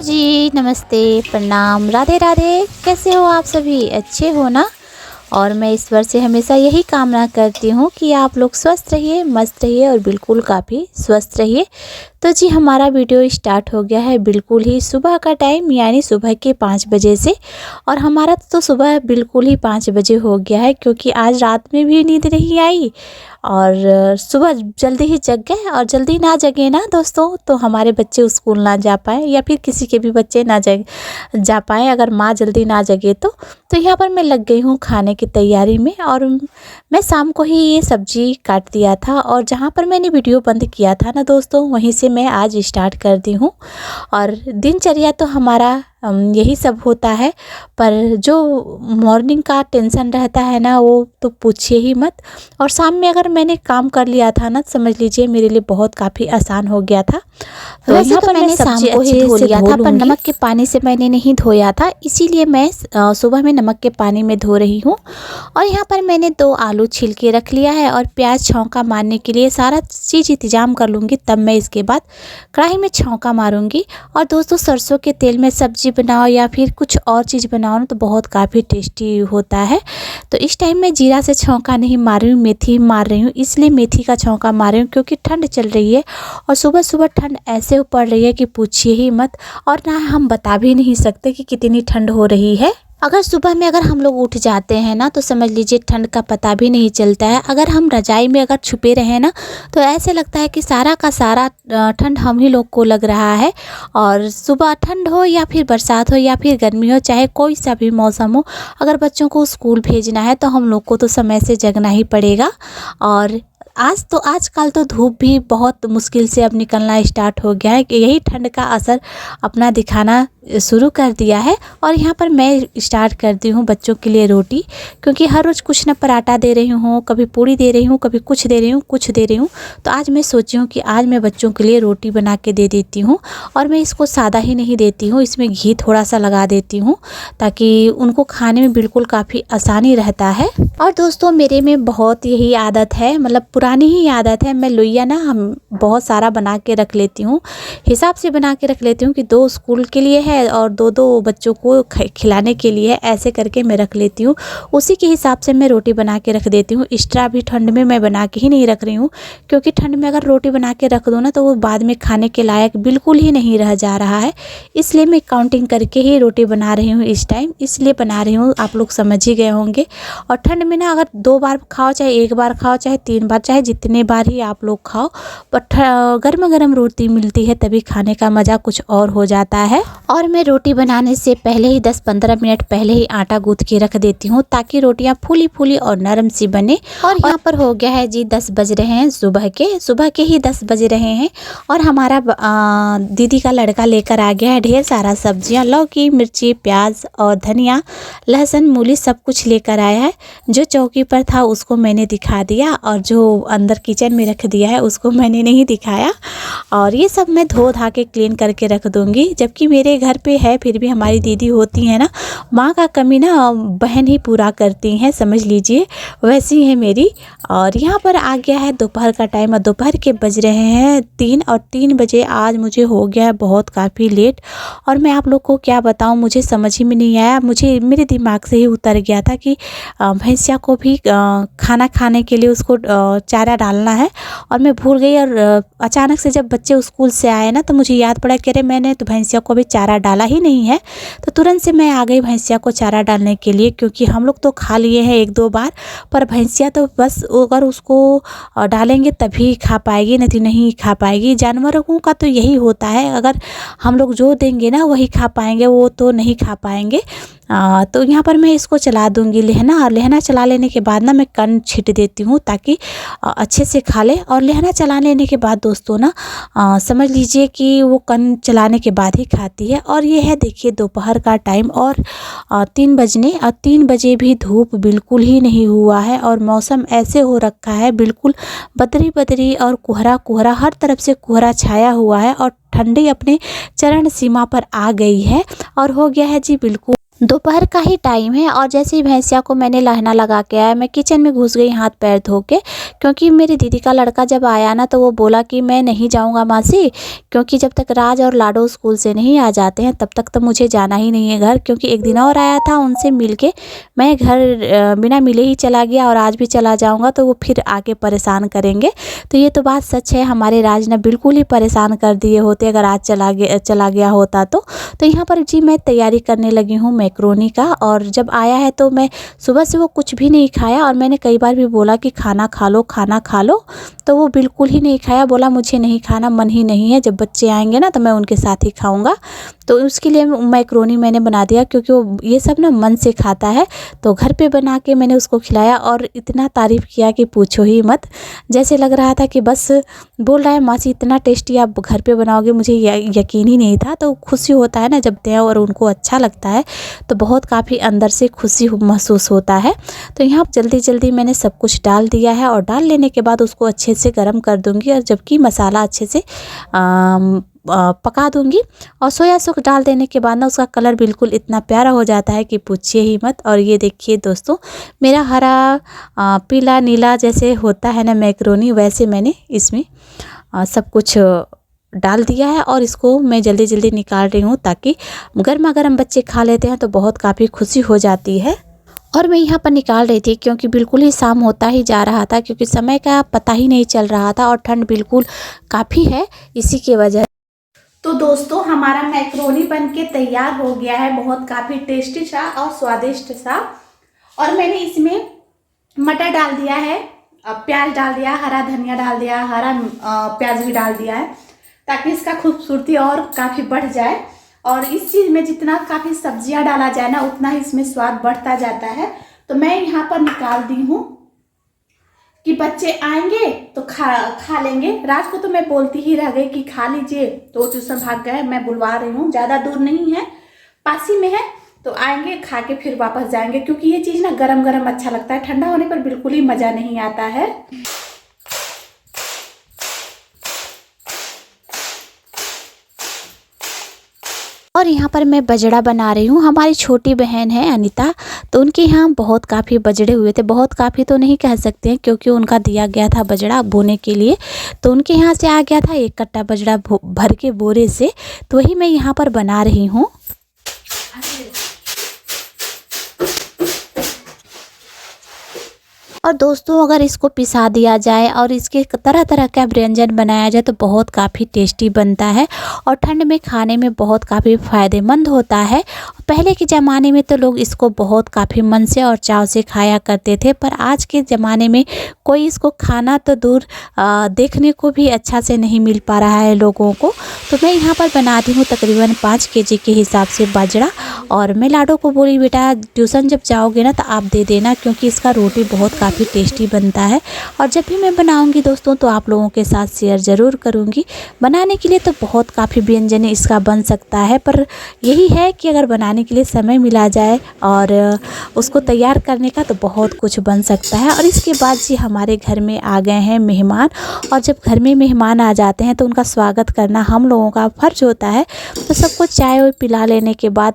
जी, नमस्ते, प्रणाम, राधे राधे। कैसे हो आप सभी? अच्छे हो ना? और मैं ईश्वर से हमेशा यही कामना करती हूँ कि आप लोग स्वस्थ रहिए, मस्त रहिए और बिल्कुल काफ़ी स्वस्थ रहिए। तो जी हमारा वीडियो स्टार्ट हो गया है बिल्कुल ही सुबह का टाइम, यानी सुबह के 5 बजे से। और हमारा तो सुबह बिल्कुल ही 5 बजे हो गया है, क्योंकि आज रात में भी नींद नहीं आई और सुबह जल्दी ही जग गए। और जल्दी ना जगे ना दोस्तों तो हमारे बच्चे स्कूल ना जा पाए, या फिर किसी के भी बच्चे ना जा पाए अगर माँ जल्दी ना जगे तो यहाँ पर मैं लग गई हूँ खाने की तैयारी में। और मैं शाम को ही ये सब्जी काट दिया था, और जहाँ पर मैंने वीडियो बंद किया था ना दोस्तों, वहीं से मैं आज स्टार्ट कर दी हूँ। और दिनचर्या तो हमारा यही सब होता है, पर जो मॉर्निंग का टेंशन रहता है ना वो तो पूछिए ही मत। और शाम में अगर मैंने काम कर लिया था ना, समझ लीजिए मेरे लिए बहुत काफ़ी आसान हो गया था। तो वैसे यहाँ तो पर मैंने मैं शाम सब्जी को ही अच्छे धो से लिया धो था, पर लूँगी। नमक के पानी से मैंने नहीं धोया था, इसीलिए मैं सुबह में नमक के पानी में धो रही हूँ। और यहाँ पर मैंने 2 आलू छील के रख लिया है, और प्याज छौंका मारने के लिए सारा चीज़ इंतजाम कर लूँगी, तब मैं इसके बाद कढ़ाई में छौंका मारूँगी। और दोस्तों सरसों के तेल में सब्जी बनाओ या फिर कुछ और चीज़ बनाओ ना, तो बहुत काफ़ी टेस्टी होता है। तो इस टाइम मैं जीरा से छौंका नहीं मार रही हूँ, मेथी मार रही हूँ, इसलिए मेथी का छौंका मार रही हूँ, क्योंकि ठंड चल रही है। और सुबह सुबह ठंड ऐसे पड़ रही है कि पूछिए ही मत। और ना हम बता भी नहीं सकते कि कितनी ठंड हो रही है। अगर सुबह में अगर हम लोग उठ जाते हैं ना, तो समझ लीजिए ठंड का पता भी नहीं चलता है। अगर हम रजाई में अगर छुपे रहे ना, तो ऐसे लगता है कि सारा का सारा ठंड हम ही लोग को लग रहा है। और सुबह ठंड हो या फिर बरसात हो या फिर गर्मी हो, चाहे कोई सा भी मौसम हो, अगर बच्चों को स्कूल भेजना है तो हम लोग को तो समय से जगना ही पड़ेगा। और आजकल तो धूप भी बहुत मुश्किल से अब निकलना स्टार्ट हो गया है, कि यही ठंड का असर अपना दिखाना शुरू कर दिया है। और यहाँ पर मैं स्टार्ट करती हूँ बच्चों के लिए रोटी, क्योंकि हर रोज़ कुछ न पराठा दे रही हूँ, कभी पूड़ी दे रही हूँ, कभी कुछ दे रही हूँ, कुछ दे रही हूँ। तो आज मैं सोची हूँ कि आज मैं बच्चों के लिए रोटी बना के दे देती हूँ। और मैं इसको सादा ही नहीं देती हूँ, इसमें घी थोड़ा सा लगा देती हूँ, ताकि उनको खाने में बिल्कुल काफ़ी आसानी रहता है। और दोस्तों मेरे में बहुत यही आदत है, मतलब पुरानी ही आदत है, मैं लोइया ना हम बहुत सारा बना के रख लेती हूँ, हिसाब से बना के रख लेती हूँ कि 2 स्कूल के लिए है और 2-2 बच्चों को खिलाने के लिए, ऐसे करके मैं रख लेती हूँ। उसी के हिसाब से मैं रोटी बना के रख देती हूँ। एक्स्ट्रा भी ठंड में मैं बना के ही नहीं रख रही हूँ, क्योंकि ठंड में अगर रोटी बना के रख दो ना, तो वो बाद में खाने के लायक बिल्कुल ही नहीं रह जा रहा है। इसलिए मैं काउंटिंग करके ही रोटी बना रही हूँ इस टाइम, इसलिए बना रही हूँ, आप लोग समझ ही गए होंगे। और ठंड में ना अगर 2 बार खाओ, चाहे 1 बार खाओ, चाहे 3 बार, चाहे जितने बार ही आप लोग खाओ, पर गर्मा गर्म रोटी मिलती है तभी खाने का मज़ा कुछ और हो जाता है। और मैं रोटी बनाने से पहले ही 10-15 मिनट पहले ही आटा गूँथ के रख देती हूँ, ताकि रोटियाँ फूली फूली और नरम सी बने। और यहाँ पर हो गया है जी 10 बज रहे हैं, सुबह के ही 10 बज रहे हैं। और हमारा दीदी का लड़का लेकर आ गया है ढेर सारा सब्जियाँ, लौकी, मिर्ची, प्याज और धनिया, लहसुन, मूली सब कुछ लेकर आया है। जो चौकी पर था उसको मैंने दिखा दिया, और जो अंदर किचन में रख दिया है उसको मैंने नहीं दिखाया। और ये सब मैं धो धा के क्लीन करके रख दूँगी। जबकि मेरे घर पे है, फिर भी हमारी दीदी होती है ना, माँ का कमी ना बहन ही पूरा करती हैं, समझ लीजिए वैसी है मेरी। और यहाँ पर आ गया है दोपहर का टाइम, और दोपहर के बज रहे हैं 3, और 3 बजे आज मुझे हो गया है बहुत काफ़ी लेट। और मैं आप लोग को क्या बताऊँ, मुझे समझ ही में नहीं आया, मुझे मेरे दिमाग से ही उतर गया था कि भैंसिया को भी खाना खाने के लिए उसको चारा डालना है, और मैं भूल गई। और अचानक से जब बच्चे स्कूल से आए ना, तो मुझे याद पड़ा कि अरे मैंने तो भैंसिया को भी चारा डाला ही नहीं है। तो तुरंत से मैं आ गई भैंसिया को चारा डालने के लिए, क्योंकि हम लोग तो खा लिए हैं 1-2 बार, पर भैंसिया तो बस अगर उसको डालेंगे तभी खा पाएगी, नहीं तो नहीं खा पाएगी। जानवरों का तो यही होता है, अगर हम लोग जो देंगे ना वही खा पाएंगे, वो तो नहीं खा पाएंगे। तो यहाँ पर मैं इसको चला दूँगी लहना, और लहना चला लेने के बाद ना मैं कण छीट देती हूँ, ताकि अच्छे से खा ले। और लहना चला लेने के बाद दोस्तों ना समझ लीजिए कि वो कण चलाने के बाद ही खाती है। और ये है देखिए दोपहर का टाइम, और 3 बजने, और 3 बजे भी धूप बिल्कुल ही नहीं हुआ है, और मौसम ऐसे हो रखा है बिल्कुल बदरी बदरी और कोहरा कोहरा, हर तरफ से कोहरा छाया हुआ है, और ठंडी अपने चरण सीमा पर आ गई है। और हो गया है जी बिल्कुल दोपहर का ही टाइम है और जैसे ही भैंसिया को मैंने लहना लगा के आया, मैं किचन में घुस गई हाथ पैर धो के, क्योंकि मेरी दीदी का लड़का जब आया ना तो वो बोला कि मैं नहीं जाऊंगा मासी, क्योंकि जब तक राज और लाडो स्कूल से नहीं आ जाते हैं तब तक तो मुझे जाना ही नहीं है घर। क्योंकि एक दिन और आया था, उनसे मिल के मैं घर बिना मिले ही चला गया और आज भी चला जाऊँगा तो वो फिर आके परेशान करेंगे। तो ये तो बात सच है, हमारे राज ने बिल्कुल ही परेशान कर दिए होते अगर आज चला गया होता तो यहाँ पर जी मैं तैयारी करने लगी हूँ मैक्रोनी का। और जब आया है तो मैं सुबह से वो कुछ भी नहीं खाया और मैंने कई बार भी बोला कि खाना खा लो, खाना खा लो, तो वो बिल्कुल ही नहीं खाया। बोला मुझे नहीं खाना, मन ही नहीं है, जब बच्चे आएंगे ना तो मैं उनके साथ ही खाऊंगा। तो उसके लिए मैक्रोनी मैंने बना दिया, क्योंकि वो ये सब ना मन से खाता है। तो घर पे बना के मैंने उसको खिलाया और इतना तारीफ़ किया कि पूछो ही मत। जैसे लग रहा था कि बस बोल रहा है मासी इतना टेस्टी आप घर पे बनाओगे, मुझे यकीन ही नहीं था। तो खुशी होता है ना जब दें और उनको अच्छा लगता है तो बहुत काफ़ी अंदर से खुशी महसूस होता है। तो यहाँ जल्दी जल्दी मैंने सब कुछ डाल दिया है और डाल लेने के बाद उसको अच्छे से गर्म कर दूँगी और जबकि मसाला अच्छे से पका दूंगी। और सोया सॉस डाल देने के बाद ना उसका कलर बिल्कुल इतना प्यारा हो जाता है कि पूछिए ही मत। और ये देखिए दोस्तों, मेरा हरा पीला नीला जैसे होता है ना मैक्रोनी, वैसे मैंने इसमें सब कुछ डाल दिया है और इसको मैं जल्दी जल्दी निकाल रही हूँ ताकि गर्मा गर्म बच्चे खा लेते हैं तो बहुत काफ़ी खुशी हो जाती है। और मैं यहाँ पर निकाल रही थी क्योंकि बिल्कुल ही शाम होता ही जा रहा था, क्योंकि समय का पता ही नहीं चल रहा था और ठंड बिल्कुल काफ़ी है, इसी की वजह। तो दोस्तों हमारा मैक्रोनी बनके तैयार हो गया है, बहुत काफ़ी टेस्टी सा और स्वादिष्ट सा। और मैंने इसमें मटर डाल दिया है, प्याज डाल दिया, हरा धनिया डाल दिया, हरा प्याज भी डाल दिया है ताकि इसका खूबसूरती और काफ़ी बढ़ जाए। और इस चीज़ में जितना काफ़ी सब्जियां डाला जाए ना उतना ही इसमें स्वाद बढ़ता जाता है। तो मैं यहाँ पर निकाल दी हूँ कि बच्चे आएंगे तो खा लेंगे। राज को तो मैं बोलती ही रह गई कि खा लीजिए, तो ट्यूशन भाग गए। मैं बुलवा रही हूँ, ज़्यादा दूर नहीं है, पास ही में है, तो आएंगे खा के फिर वापस जाएंगे। क्योंकि ये चीज़ ना गरम गरम अच्छा लगता है, ठंडा होने पर बिल्कुल ही मज़ा नहीं आता है। और यहाँ पर मैं बजड़ा बना रही हूँ। हमारी छोटी बहन है अनीता, तो उनके यहाँ बहुत काफ़ी बजड़े हुए थे। बहुत काफ़ी तो नहीं कह सकते हैं क्योंकि उनका दिया गया था बजड़ा बोने के लिए, तो उनके यहाँ से आ गया था 1 कट्टा बजड़ा भर के बोरे से। तो वही मैं यहाँ पर बना रही हूँ। और दोस्तों अगर इसको पिसा दिया जाए और इसके तरह तरह का व्यंजन बनाया जाए तो बहुत काफ़ी टेस्टी बनता है और ठंड में खाने में बहुत काफ़ी फ़ायदेमंद होता है। पहले के ज़माने में तो लोग इसको बहुत काफ़ी मन से और चाव से खाया करते थे, पर आज के ज़माने में कोई इसको खाना तो दूर देखने को भी अच्छा से नहीं मिल पा रहा है लोगों को। तो मैं यहाँ पर बनाती हूँ तकरीबन 5 केजी के हिसाब से बाजरा। और मैं लाडो को बोली बेटा ट्यूशन जब जाओगे ना तो आप दे देना, क्योंकि इसका रोटी बहुत काफ़ी टेस्टी बनता है। और जब भी मैं बनाऊंगी दोस्तों तो आप लोगों के साथ शेयर ज़रूर करूंगी। बनाने के लिए तो बहुत काफ़ी व्यंजन इसका बन सकता है, पर यही है कि अगर बनाने के लिए समय मिला जाए और उसको तैयार करने का तो बहुत कुछ बन सकता है। और इसके बाद जी हमारे घर में आ गए हैं मेहमान, और जब घर में मेहमान आ जाते हैं तो उनका स्वागत करना हम लोगों का फ़र्ज होता है। तो सबको चाय वाय पिला लेने के बाद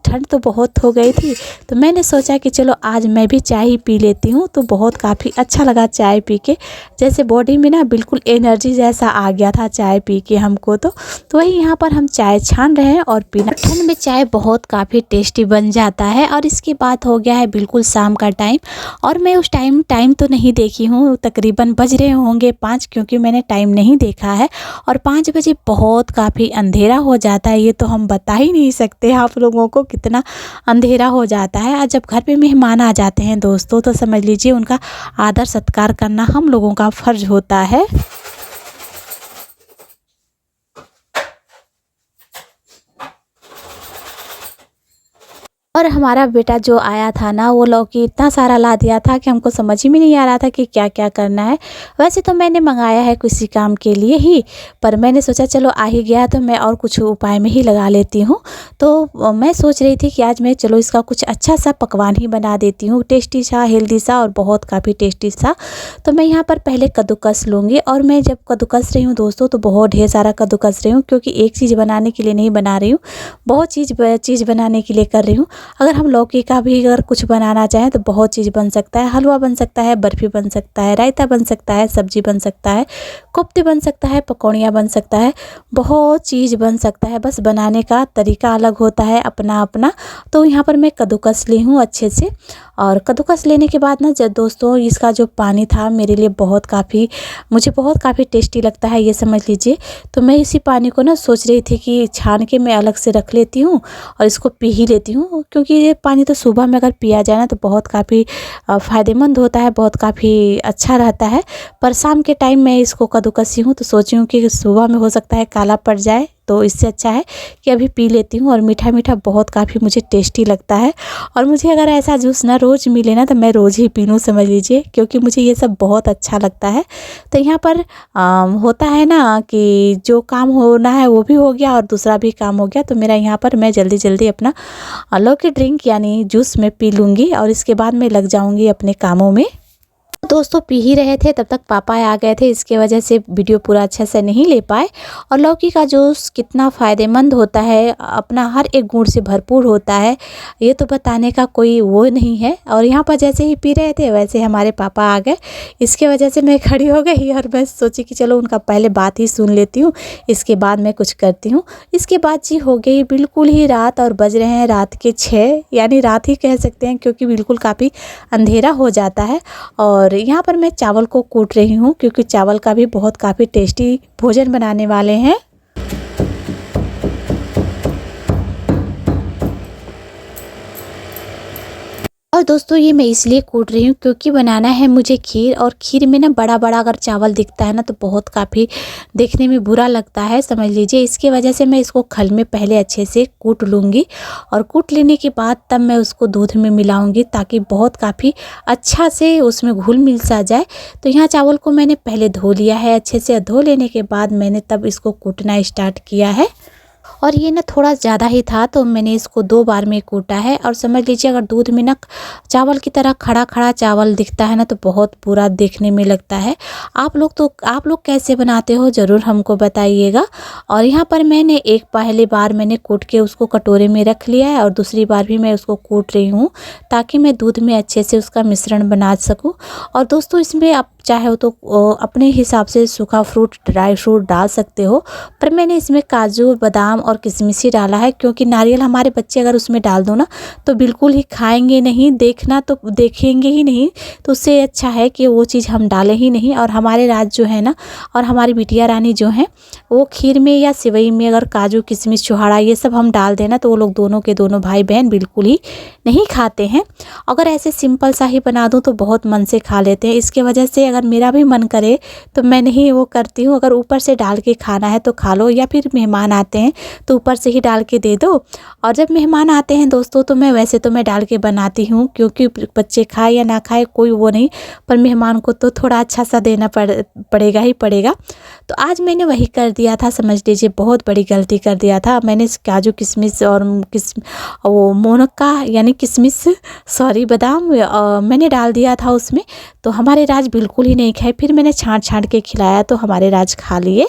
ठंड तो बहुत हो गई थी, तो मैंने सोचा कि चलो आज मैं भी चाय ही पी लेती हूँ। तो बहुत काफ़ी अच्छा लगा चाय पी के, जैसे बॉडी में ना बिल्कुल एनर्जी जैसा आ गया था चाय पी के हमको। तो वही यहाँ पर हम चाय छान रहे हैं और पीना। ठंड में चाय बहुत काफ़ी टेस्टी बन जाता है। और इसके बाद हो गया है बिल्कुल शाम का टाइम, और मैं उस टाइम तो नहीं देखी हूँ, तकरीबन बज रहे होंगे 5, क्योंकि मैंने टाइम नहीं देखा है। और 5 बजे बहुत काफ़ी अंधेरा हो जाता है, ये तो हम बता ही नहीं सकते आप लोगों को कितना अंधेरा हो जाता है। और जब घर पे मेहमान आ जाते हैं दोस्तों तो समझ लीजिए उनका आदर सत्कार करना हम लोगों का फर्ज होता है। और हमारा बेटा जो आया था ना वो लौकी इतना सारा ला दिया था कि हमको समझ ही में नहीं आ रहा था कि क्या क्या करना है। वैसे तो मैंने मंगाया है किसी काम के लिए ही, पर मैंने सोचा चलो आ ही गया तो मैं और कुछ उपाय में ही लगा लेती हूँ। तो मैं सोच रही थी कि आज मैं चलो इसका कुछ अच्छा सा पकवान ही बना देती हूँ, टेस्टी सा, हेल्दी सा और बहुत काफ़ी टेस्टी सा। तो मैं यहाँ पर पहले कद्दूकस लूँगी, और मैं जब कद्दूकस रही हूँ दोस्तों तो बहुत ढेर सारा कद्दूकस रही हूँ, क्योंकि एक चीज़ बनाने के लिए नहीं बना रही हूँ, बहुत चीज़ बनाने के लिए कर रही हूँ। अगर हम लौकी का भी अगर कुछ बनाना चाहें तो बहुत चीज़ बन सकता है। हलवा बन सकता है, बर्फ़ी बन सकता है, रायता बन सकता है, सब्जी बन सकता है, कोफ्ते बन सकता है, पकौड़ियाँ बन सकता है, बहुत चीज़ बन सकता है। बस बनाने का तरीका अलग होता है अपना अपना। तो यहाँ पर मैं कद्दूकस ली हूँ अच्छे से, और कद्दूकस लेने के बाद ना जब दोस्तों इसका जो पानी था मेरे लिए मुझे बहुत काफ़ी टेस्टी लगता है, ये समझ लीजिए। तो मैं इसी पानी को ना सोच रही थी कि छान के मैं अलग से रख लेती हूँ और इसको पी ही लेती हूँ, क्योंकि ये पानी तो सुबह में अगर पिया जाए ना तो बहुत काफ़ी फ़ायदेमंद होता है, बहुत काफ़ी अच्छा रहता है। पर शाम के टाइम मैं इसको कद्दूकसी हूँ तो सोची हूँ कि सुबह में हो सकता है काला पड़ जाए, तो इससे अच्छा है कि अभी पी लेती हूँ। और मीठा मीठा बहुत काफ़ी मुझे टेस्टी लगता है, और मुझे अगर ऐसा जूस ना रोज़ मिले ना तो मैं रोज़ ही पी लूँ, समझ लीजिए, क्योंकि मुझे ये सब बहुत अच्छा लगता है। तो यहाँ पर होता है ना कि जो काम होना है वो भी हो गया और दूसरा भी काम हो गया। तो मेरा यहाँ पर मैं जल्दी जल्दी अपना लौकी ड्रिंक यानी जूस में पी लूँगी और इसके बाद मैं लग जाऊँगी अपने कामों में। दोस्तों पी ही रहे थे तब तक पापा आ गए थे, इसके वजह से वीडियो पूरा अच्छे से नहीं ले पाए। और लौकी का जूस कितना फ़ायदेमंद होता है, अपना हर एक गुण से भरपूर होता है, ये तो बताने का कोई वो नहीं है। और यहाँ पर जैसे ही पी रहे थे वैसे हमारे पापा आ गए, इसके वजह से मैं खड़ी हो गई और बस सोची कि चलो उनका पहले बात ही सुन लेती हूँ, इसके बाद मैं कुछ करती हूँ। इसके बाद जी हो गई बिल्कुल ही रात और बज रहे हैं रात के 6, यानी रात ही कह सकते हैं, क्योंकि बिल्कुल काफ़ी अंधेरा हो जाता है। और यहाँ पर मैं चावल को कूट रही हूँ, क्योंकि चावल का भी बहुत काफ़ी टेस्टी भोजन बनाने वाले हैं। और दोस्तों ये मैं इसलिए कूट रही हूँ क्योंकि बनाना है मुझे खीर, और खीर में ना बड़ा बड़ा अगर चावल दिखता है ना तो बहुत काफ़ी देखने में बुरा लगता है, समझ लीजिए। इसकी वजह से मैं इसको खल में पहले अच्छे से कूट लूँगी, और कूट लेने के बाद तब मैं उसको दूध में मिलाऊँगी ताकि बहुत काफ़ी अच्छा से उसमें घुल मिल सा जाए। तो यहाँ चावल को मैंने पहले धो लिया है अच्छे से, धो लेने के बाद मैंने तब इसको कूटना स्टार्ट किया है। और ये ना थोड़ा ज़्यादा ही था तो मैंने इसको 2 बार में कूटा है। और समझ लीजिए अगर दूध में ना चावल की तरह खड़ा खड़ा चावल दिखता है ना तो बहुत बुरा देखने में लगता है। आप लोग कैसे बनाते हो ज़रूर हमको बताइएगा। और यहाँ पर मैंने पहली बार मैंने कूट के उसको कटोरे में रख लिया है, और दूसरी बार भी मैं उसको कूट रही हूँ ताकि मैं दूध में अच्छे से उसका मिश्रण बना सकूँ। और दोस्तों इसमें आप चाहे हो तो अपने हिसाब से सूखा फ्रूट, ड्राई फ्रूट डाल सकते हो, पर मैंने इसमें काजू, बादाम और किशमिश ही डाला है, क्योंकि नारियल हमारे बच्चे अगर उसमें डाल दो ना तो बिल्कुल ही खाएंगे नहीं, देखना तो देखेंगे ही नहीं। तो उससे अच्छा है कि वो चीज़ हम डालें ही नहीं। और हमारे राज जो है ना, और हमारी बिटिया रानी जो है, वो खीर में या सेवई में अगर काजू, किशमिश, छुहाड़ा ये सब हम डाल देना तो वो लोग दोनों के दोनों भाई बहन बिल्कुल ही नहीं खाते हैं। अगर ऐसे सिंपल सा ही बना दूँ तो बहुत मन से खा लेते हैं। इसके वजह से अगर मेरा भी मन करे तो मैं नहीं वो करती हूँ, अगर ऊपर से डाल के खाना है तो खा लो, या फिर मेहमान आते हैं तो ऊपर से ही डाल के दे दो। और जब मेहमान आते हैं दोस्तों तो मैं डाल के बनाती हूँ, क्योंकि बच्चे खाए या ना खाए कोई वो नहीं, पर मेहमान को तो थोड़ा अच्छा सा देना पड़ेगा ही पड़ेगा। तो आज मैंने वही कर दिया था, समझ लीजिए बहुत बड़ी गलती कर दिया था। मैंने काजू, किशमिश और वो मोनक्का यानी किशमिश, सॉरी बादाम मैंने डाल दिया था उसमें, तो हमारे राज बिल्कुल ही नहीं खाए। फिर मैंने छाँट के खिलाया तो हमारे राज खा लिए।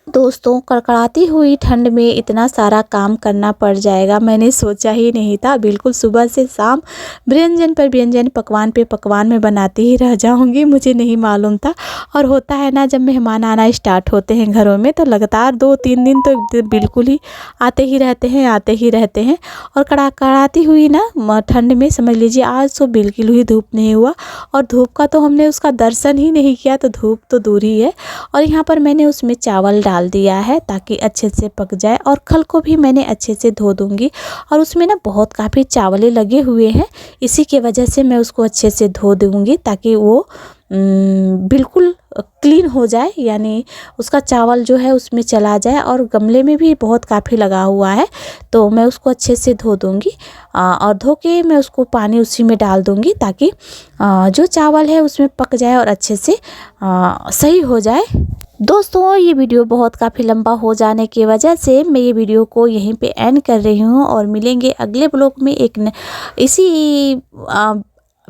दोस्तों कड़कड़ाती हुई ठंड में इतना सारा काम करना पड़ जाएगा मैंने सोचा ही नहीं था। बिल्कुल सुबह से शाम व्यंजन पर व्यंजन, पकवान पे पकवान में बनाती ही रह जाऊंगी, मुझे नहीं मालूम था। और होता है ना जब मेहमान आना स्टार्ट होते हैं घरों में तो लगातार 2-3 दिन तो बिल्कुल ही आते ही रहते हैं। और कड़ाकड़ाती हुई ना ठंड में समझ लीजिए आज तो बिल्कुल ही धूप नहीं हुआ, और धूप का तो हमने उसका दर्शन ही नहीं किया, तो धूप तो दूर ही है। और यहाँ पर मैंने उसमें चावल डाल दिया है ताकि अच्छे से पक जाए, और खल को भी मैंने अच्छे से धो दूंगी। और उसमें ना बहुत काफ़ी चावले लगे हुए हैं, इसी के वजह से मैं उसको अच्छे से धो दूंगी ताकि वो बिल्कुल क्लीन हो जाए, यानी उसका चावल जो है उसमें चला जाए। और गमले में भी बहुत काफ़ी लगा हुआ है तो मैं उसको अच्छे से धो दूंगी, और धो के मैं उसको पानी उसी में डाल दूंगी ताकि जो चावल है उसमें पक जाए और अच्छे से सही हो जाए। दोस्तों ये वीडियो बहुत काफ़ी लंबा हो जाने की वजह से मैं ये वीडियो को यहीं पे एंड कर रही हूँ, और मिलेंगे अगले ब्लॉग में इसी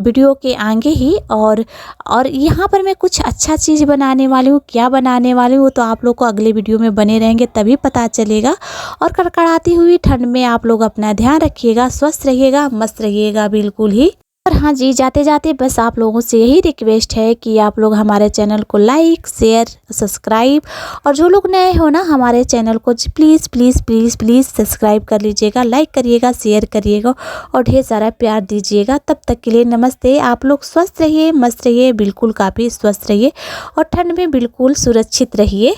वीडियो के आगे ही। और यहाँ पर मैं कुछ अच्छा चीज़ बनाने वाली हूँ। क्या बनाने वाली हूँ तो आप लोग को अगले वीडियो में बने रहेंगे तभी पता चलेगा। और कड़कड़ाती हुई ठंड में आप लोग अपना ध्यान रखिएगा, स्वस्थ रहिएगा, मस्त रहिएगा बिल्कुल ही। और हाँ जी, जाते जाते बस आप लोगों से यही रिक्वेस्ट है कि आप लोग हमारे चैनल को लाइक, शेयर, सब्सक्राइब, और जो लोग नए हो ना हमारे चैनल को please please please please subscribe कर लीजिएगा, लाइक करिएगा, शेयर करिएगा और ढेर सारा प्यार दीजिएगा। तब तक के लिए नमस्ते। आप लोग स्वस्थ रहिए, मस्त रहिए, बिल्कुल काफ़ी स्वस्थ रहिए और ठंड में बिल्कुल सुरक्षित रहिए।